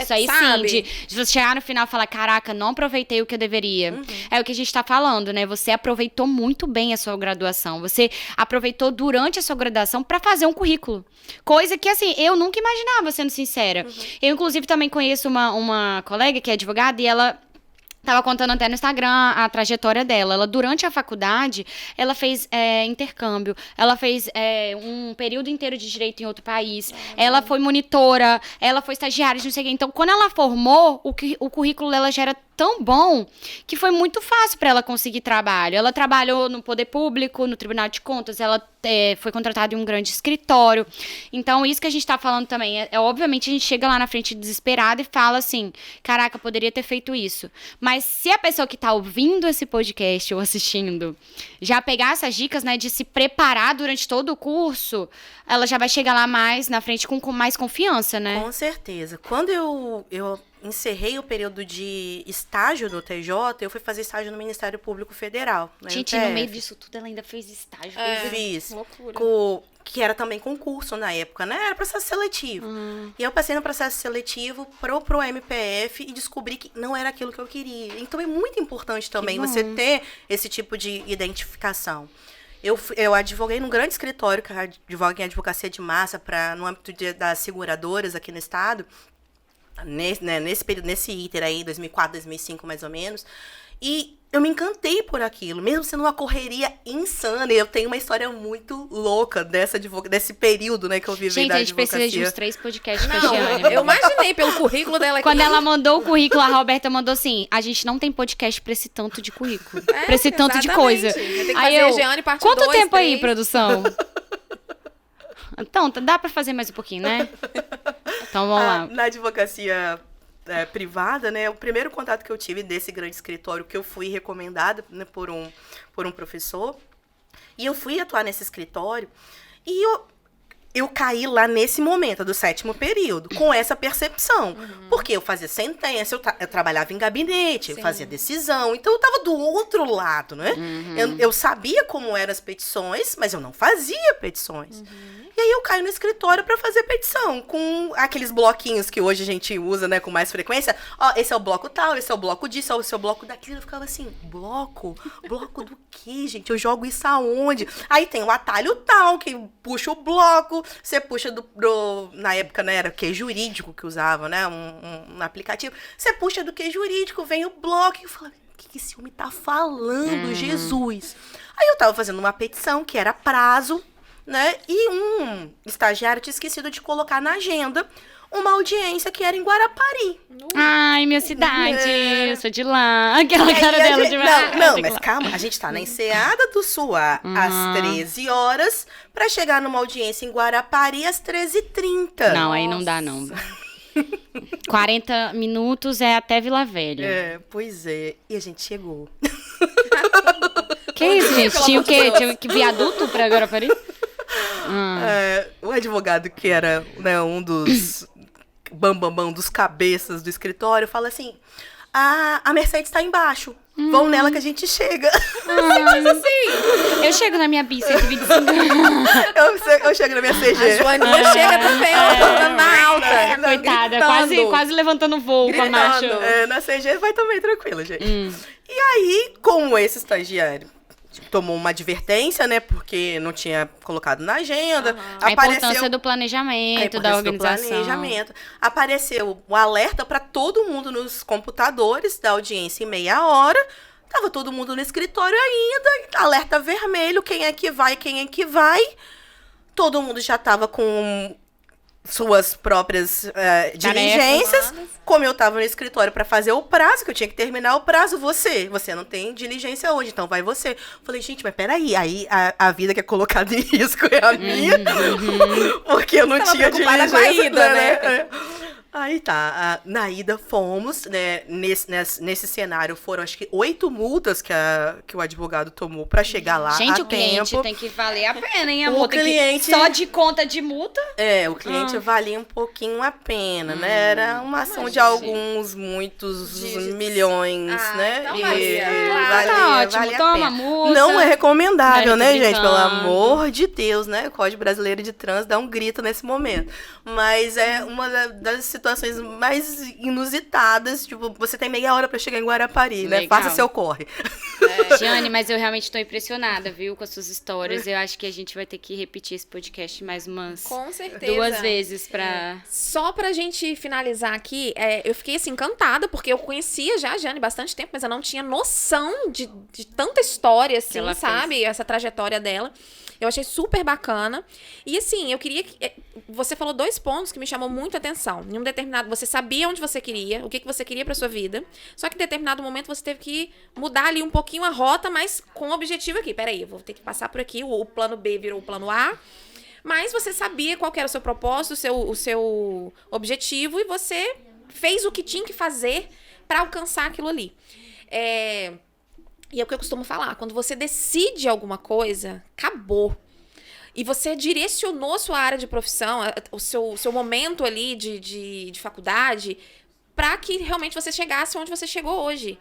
A: Isso aí
B: sabe?
A: sim, de você chegar no final e falar, caraca, não aproveitei o que eu deveria. É o que a gente tá falando, né? Você aproveitou muito bem a sua graduação. Você aproveitou durante a sua graduação pra fazer um currículo. Coisa que, assim, eu nunca imaginava, sendo sincera. Eu, inclusive, também conheço uma colega que é advogada e ela... Tava contando até no Instagram a trajetória dela. Ela, durante a faculdade, ela fez intercâmbio. Ela fez um período inteiro de direito em outro país. Ela foi monitora. Ela foi estagiária, não sei o quê. Então, quando ela formou, o currículo dela já era tão bom que foi muito fácil para ela conseguir trabalho. Ela trabalhou no Poder Público, no Tribunal de Contas. Ela foi contratada em um grande escritório. Então, isso que a gente tá falando também. Obviamente, a gente chega lá na frente desesperada e fala assim, caraca, poderia ter feito isso. Mas se a pessoa que tá ouvindo esse podcast ou assistindo já pegar essas dicas, né, de se preparar durante todo o curso, ela já vai chegar lá mais na frente com mais confiança, né?
C: Com certeza. Quando eu encerrei o período de estágio no TJ, eu fui fazer estágio no Ministério Público Federal.
A: Gente, no meio disso tudo, ela ainda fez estágio.
C: Fiz.
B: Loucura.
C: Que era também concurso na época, né? Era processo seletivo. E eu passei no processo seletivo pro MPF e descobri que não era aquilo que eu queria. Então é muito importante também você ter esse tipo de identificação. Eu advoguei num grande escritório, que advoga em advocacia de massa no âmbito das seguradoras aqui no estado, nesse período, nesse iter aí, 2004, 2005 mais ou menos, e eu me encantei por aquilo, mesmo sendo uma correria insana. Eu tenho uma história muito louca desse período, né, que eu vivi da advocacia.
A: Gente, a gente precisa de uns 3 podcasts com a Jeane.
B: Eu imaginei pelo currículo dela aqui.
A: Quando ela mandou o currículo, a Roberta mandou assim, a gente não tem podcast pra esse tanto de currículo. Pra esse tanto de coisa.
B: Tem que
A: Aí
B: fazer Jeane parte
A: quanto
B: 2,
A: tempo
B: 3?
A: aí, produção? Então, dá pra fazer mais um pouquinho, né? Então, vamos lá.
C: Na advocacia privada, né, o primeiro contato que eu tive desse grande escritório, que eu fui recomendada, né, por um professor, e eu fui atuar nesse escritório, e eu caí lá nesse momento do 7º período, com essa percepção. Porque eu fazia sentença, eu trabalhava em gabinete, eu fazia decisão, então eu estava do outro lado, né? Eu sabia como eram as petições, mas eu não fazia petições. E aí eu caio no escritório pra fazer petição, com aqueles bloquinhos que hoje a gente usa, né, com mais frequência. Ó, esse é o bloco tal, esse é o bloco disso, esse é o bloco daquilo. Eu ficava assim, bloco? Bloco do quê, gente? Eu jogo isso aonde? Aí tem o atalho tal, que puxa o bloco, você puxa na época, né, era o que jurídico que usava, né, um aplicativo. Você puxa do que jurídico, vem o bloco, e eu falava, o que esse homem tá falando, Jesus? Aí eu tava fazendo uma petição, que era prazo, né? E um estagiário tinha esquecido de colocar na agenda uma audiência que era em Guarapari.
A: Ai, minha cidade, eu sou de lá. Aquela cara dela de lá.
C: Não, mas calma, a gente tá na Enseada do Suá às 13 horas pra chegar numa audiência em Guarapari às 13h30.
A: Não, aí não dá, não. 40 minutos é até Vila Velha.
C: É, pois é. E a gente chegou.
A: Que isso, gente? Tinha o quê? Tinha que viaduto pra Guarapari?
C: O advogado que era, né, um dos bambambam dos cabeças do escritório fala assim, a Mercedes tá embaixo, vão nela que a gente chega.
B: Mas assim...
A: Eu chego na minha bis 125.
C: eu chego na minha CG.
B: A Joaninha chega também, ó, na alta.
A: Coitada, quase levantando voo com a marcha.
C: Na CG vai também tranquilo, gente. E aí, como esse estagiário tomou uma advertência, né? Porque não tinha colocado na agenda.
A: A importância do planejamento, da organização.
C: Do planejamento. Apareceu o alerta para todo mundo nos computadores da audiência em meia hora. Tava todo mundo no escritório ainda. Alerta vermelho, quem é que vai, quem é que vai. Todo mundo já tava com suas próprias diligências. Como eu tava no escritório para fazer o prazo, que eu tinha que terminar o prazo, você não tem diligência hoje, então vai você. Falei, gente, mas peraí, aí a vida que é colocada em risco é a minha, porque eu não tinha diligência.
B: Com a ida, né?
C: Aí tá, na ida fomos, né, nesse cenário foram acho que 8 multas que o advogado tomou pra chegar lá.
A: Gente, o cliente tem que valer a pena, hein, amor? Só de conta de multa?
C: O cliente valia um pouquinho a pena, né? Era uma ação de muitos milhões, né?
B: Então
A: tá ótimo, toma multa.
C: Não é recomendável, né, gente? Pelo amor de Deus, né? O Código Brasileiro de Trânsito dá um grito nesse momento. Mas é uma das situações mais inusitadas, tipo, você tem meia hora pra chegar em Guarapari, né? Faça seu corre.
A: Giane, mas eu realmente tô impressionada, viu, com as suas histórias. Eu acho que a gente vai ter que repetir esse podcast mais umas
B: com certeza
A: 2 vezes pra...
B: Só pra gente finalizar aqui, eu fiquei assim, encantada, porque eu conhecia já a Giane bastante tempo, mas eu não tinha noção de tanta história, assim, sabe? Essa trajetória dela. Eu achei super bacana. E assim, eu queria que... Você falou 2 pontos que me chamou muito a atenção. Em um determinado... Você sabia onde você queria, o que você queria pra sua vida. Só que em determinado momento você teve que mudar ali um pouquinho a rota, mas com o objetivo aqui. Peraí, eu vou ter que passar por aqui. O plano B virou o plano A. Mas você sabia qual que era o seu propósito, o seu objetivo. E você fez o que tinha que fazer pra alcançar aquilo ali. E é o que eu costumo falar, quando você decide alguma coisa, acabou. E você direcionou sua área de profissão, o seu momento ali de faculdade, para que realmente você chegasse onde você chegou hoje.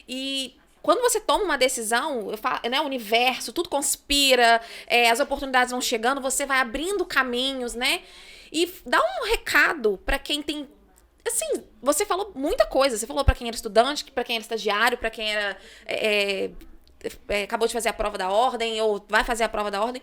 B: E quando você toma uma decisão, eu falo, né, o universo, tudo conspira, as oportunidades vão chegando, você vai abrindo caminhos, né? E dá um recado para quem tem... Assim, você falou muita coisa. Você falou pra quem era estudante, pra quem era estagiário, pra quem era acabou de fazer a prova da ordem ou vai fazer a prova da ordem.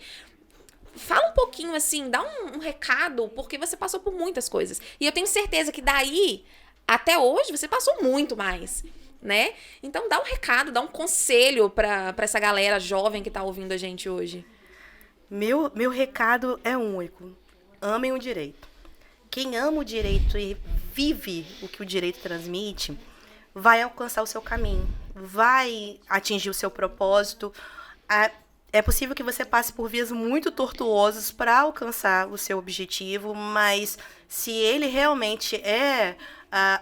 B: Fala um pouquinho, assim, dá um recado, porque você passou por muitas coisas. E eu tenho certeza que daí, até hoje, você passou muito mais, né? Então dá um recado, dá um conselho pra essa galera jovem que tá ouvindo a gente hoje.
C: Meu recado é único. Amem o direito. Quem ama o direito e vive o que o direito transmite, vai alcançar o seu caminho, vai atingir o seu propósito. É possível que você passe por vias muito tortuosas para alcançar o seu objetivo, mas se ele realmente é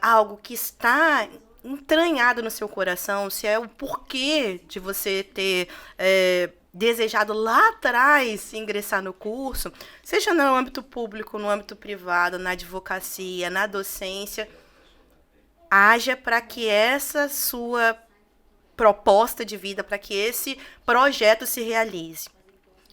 C: algo que está entranhado no seu coração, se é o porquê de você ter... desejado lá atrás ingressar no curso, seja no âmbito público, no âmbito privado, na advocacia, na docência, haja para que essa sua proposta de vida, para que esse projeto se realize.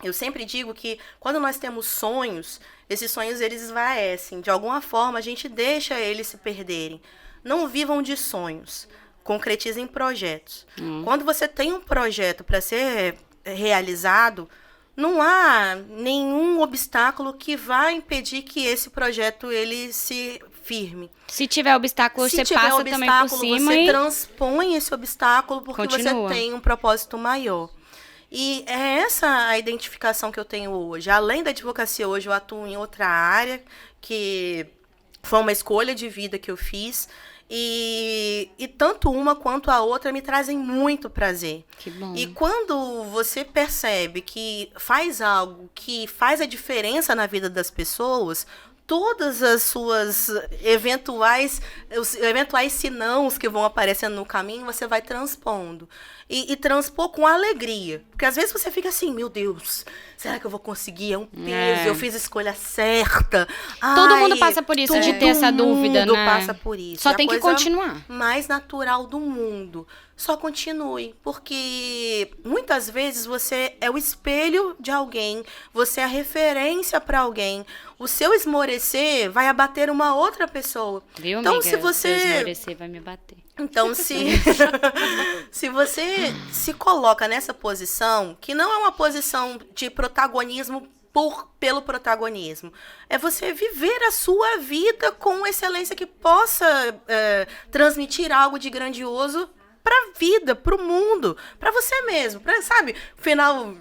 C: Eu sempre digo que quando nós temos sonhos, esses sonhos eles esvaecem. De alguma forma, a gente deixa eles se perderem. Não vivam de sonhos. Concretizem projetos. Quando você tem um projeto para ser realizado, não há nenhum obstáculo que vá impedir que esse projeto ele se firme.
A: Se tiver obstáculo, você passa também por cima
C: você transpõe esse obstáculo porque
A: continua.
C: Você tem um propósito maior. E é essa a identificação que eu tenho hoje. Além da advocacia, hoje eu atuo em outra área, que foi uma escolha de vida que eu fiz. E tanto uma quanto a outra me trazem muito prazer.
A: Que bom.
C: E quando você percebe que faz algo que faz a diferença na vida das pessoas, todas as suas eventuais senãos que vão aparecendo no caminho, você vai transpondo. E transpor com alegria. Porque às vezes você fica assim, meu Deus, será que eu vou conseguir? É um peso, eu fiz a escolha certa.
A: Todo mundo passa por isso, de ter essa dúvida, né?
C: Todo mundo passa por isso.
A: Só tem que continuar.
C: Mais natural do mundo. Só continue. Porque muitas vezes você é o espelho de alguém, você é a referência para alguém. O seu esmorecer vai abater uma outra pessoa.
A: Viu,
C: então,
A: amiga?
C: se você
A: esmorecer vai me bater.
C: Então, se você se coloca nessa posição, que não é uma posição de protagonismo pelo protagonismo, é você viver a sua vida com excelência que possa transmitir algo de grandioso para a vida, para o mundo, para você mesmo, sabe? Final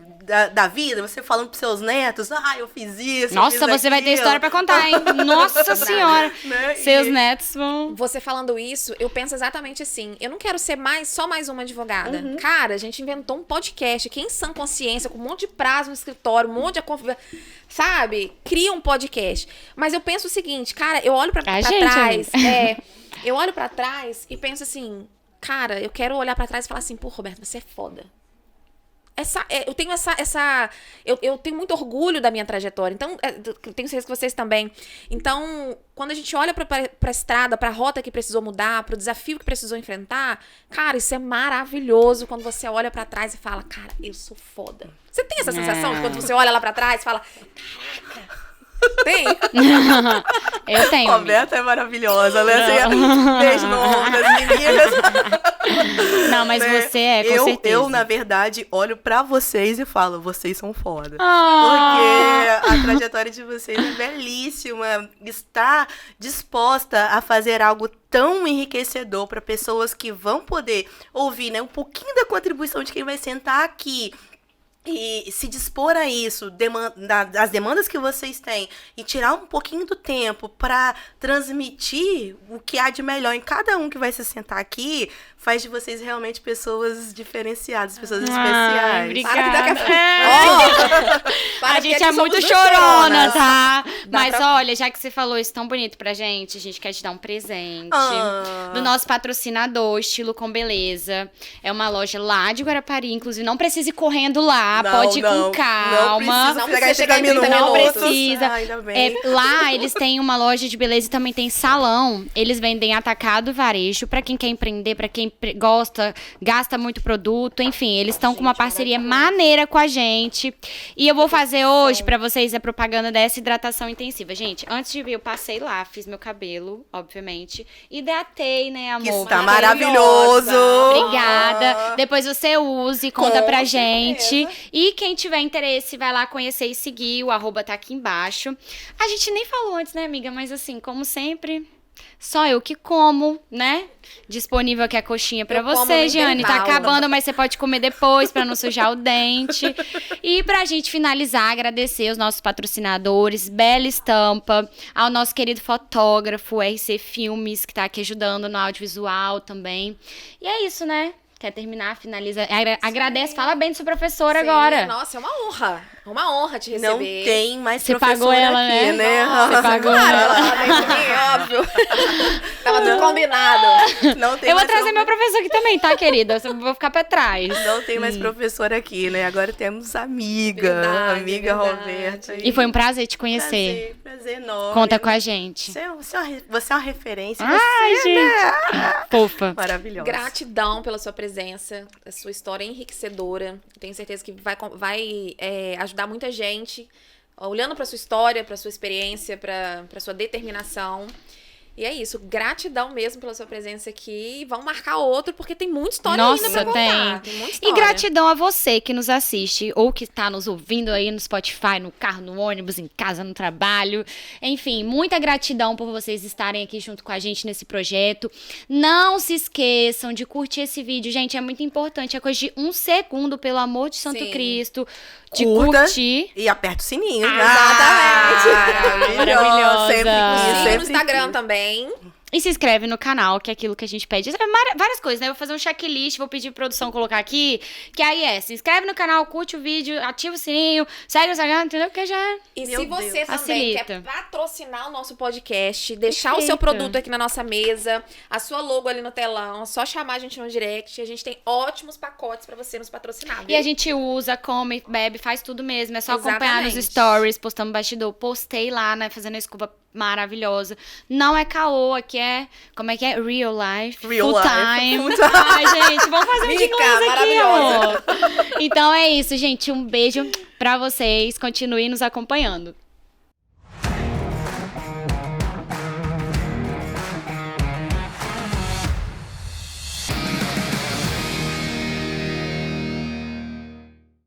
C: da vida, você falando pros seus netos, eu fiz isso.
A: Nossa,
C: eu fiz
A: você vai ter história pra contar, hein? Nossa senhora.
C: Né?
A: Seus netos vão...
B: Você falando isso, eu penso exatamente assim. Eu não quero ser só mais uma advogada. Cara, a gente inventou um podcast aqui em sã consciência, com um monte de prazo no escritório, um monte de... Sabe? Cria um podcast. Mas eu penso o seguinte, cara, eu olho pra trás... eu olho pra trás e penso assim, cara, eu quero olhar pra trás e falar assim, pô, Roberto, você é foda. Eu tenho eu tenho muito orgulho da minha trajetória. Então, tenho certeza que vocês também. Então, quando a gente olha pra estrada, pra rota que precisou mudar, pro desafio que precisou enfrentar, cara, isso é maravilhoso quando você olha pra trás e fala, cara, eu sou foda. Você tem essa sensação de quando você olha lá pra trás e fala, caraca... Tem?
A: Eu tenho.
C: Roberta é maravilhosa, né? Beijo no ombro das meninas.
A: Não, mas
C: né?
A: você é, com certeza.
C: Eu, na verdade, olho pra vocês e falo, vocês são foda. Porque a trajetória de vocês é belíssima. Está disposta a fazer algo tão enriquecedor para pessoas que vão poder ouvir, né, um pouquinho da contribuição de quem vai sentar aqui. E se dispor a isso, as demandas que vocês têm, e tirar um pouquinho do tempo para transmitir o que há de melhor em cada um que vai se sentar aqui, faz de vocês realmente pessoas diferenciadas, pessoas especiais.
A: Obrigada. A gente é muito chorona, tá? Mas olha, já que você falou isso tão bonito pra gente, a gente quer te dar um presente do nosso patrocinador, Estilo com Beleza. É uma loja lá de Guarapari, inclusive não precisa ir correndo lá. Pode ir com calma.
C: Não precisa chegar em 30 minutos.
A: Não precisa. Lá eles têm uma loja de beleza e também tem salão. Eles vendem atacado e varejo pra quem quer empreender, pra quem gasta muito produto. Enfim, eles estão com uma parceria maneira com a gente. E eu vou fazer hoje pra vocês a propaganda dessa hidratação intensiva. Gente, antes de vir, eu passei lá, fiz meu cabelo, obviamente. Hidratei, né, amor?
C: Que está maravilhoso.
A: Obrigada. Depois você use, conta pra gente. E quem tiver interesse, vai lá conhecer e seguir. O @ tá aqui embaixo. A gente nem falou antes, né, amiga? Mas assim, como sempre, só eu que como, né? Disponível aqui a coxinha pra você, Giane. Tá acabando, mas você pode comer depois pra não sujar o dente. E pra gente finalizar, agradecer os nossos patrocinadores, Bela Estampa, ao nosso querido fotógrafo, RC Filmes, que tá aqui ajudando no audiovisual também. E é isso, né? Quer terminar? Finaliza. Agradece, fala bem do seu professor agora.
B: Nossa, é uma honra. Uma honra te receber.
C: Não tem mais
A: você
C: professora
A: pagou ela,
C: aqui, né?
A: Você pagou
B: ela. Óbvio. Tava tudo combinado.
C: Não tem
A: eu vou
C: mais
A: trazer meu professor aqui também, tá, querida? Eu vou ficar pra trás.
C: Não tem mais professora aqui, né? Agora temos amiga.
B: Verdade,
C: amiga
B: verdade.
C: Roberta.
A: E foi um prazer te conhecer.
C: Prazer enorme.
A: Conta com a gente.
C: Você é uma referência.
A: Ai,
C: você,
A: gente.
C: né?
A: Fofa.
C: Maravilhosa.
B: Gratidão pela sua presença. A sua história é enriquecedora. Tenho certeza que vai ajudar ajudar muita gente, olhando pra sua história, pra sua experiência, pra sua determinação. E é isso, gratidão mesmo pela sua presença aqui. Vamos marcar outro, porque tem muita história ainda pra contar. Tem muita história.
A: E gratidão a você que nos assiste, ou que está nos ouvindo aí no Spotify, no carro, no ônibus, em casa, no trabalho. Enfim, muita gratidão por vocês estarem aqui junto com a gente nesse projeto. Não se esqueçam de curtir esse vídeo, gente, é muito importante. É coisa de 1 segundo, pelo amor de Santo Cristo. De curtir.
C: E aperta o sininho.
B: Exatamente.
A: Maravilhosa.
B: Sempre no Instagram também.
A: E se inscreve no canal, que é aquilo que a gente pede. Várias coisas, né? Eu vou fazer um checklist, vou pedir produção colocar aqui. Que aí se inscreve no canal, curte o vídeo, ativa o sininho, segue o Instagram, entendeu? Porque já
B: E se você também
A: facilita.
B: quer patrocinar o nosso podcast, deixar o seu produto aqui na nossa mesa, a sua logo ali no telão, é só chamar a gente no direct. A gente tem ótimos pacotes pra você nos patrocinar.
A: E a gente usa, come, bebe, faz tudo mesmo. É só acompanhar nos stories, postando bastidor. Postei lá, né? Fazendo a escova maravilhosa. Não é caô, aqui é... Como é que é? Real life. Full time. Ai, gente, vamos fazer um de inglês aqui, amor. Então é isso, gente. Um beijo pra vocês. Continuem nos acompanhando.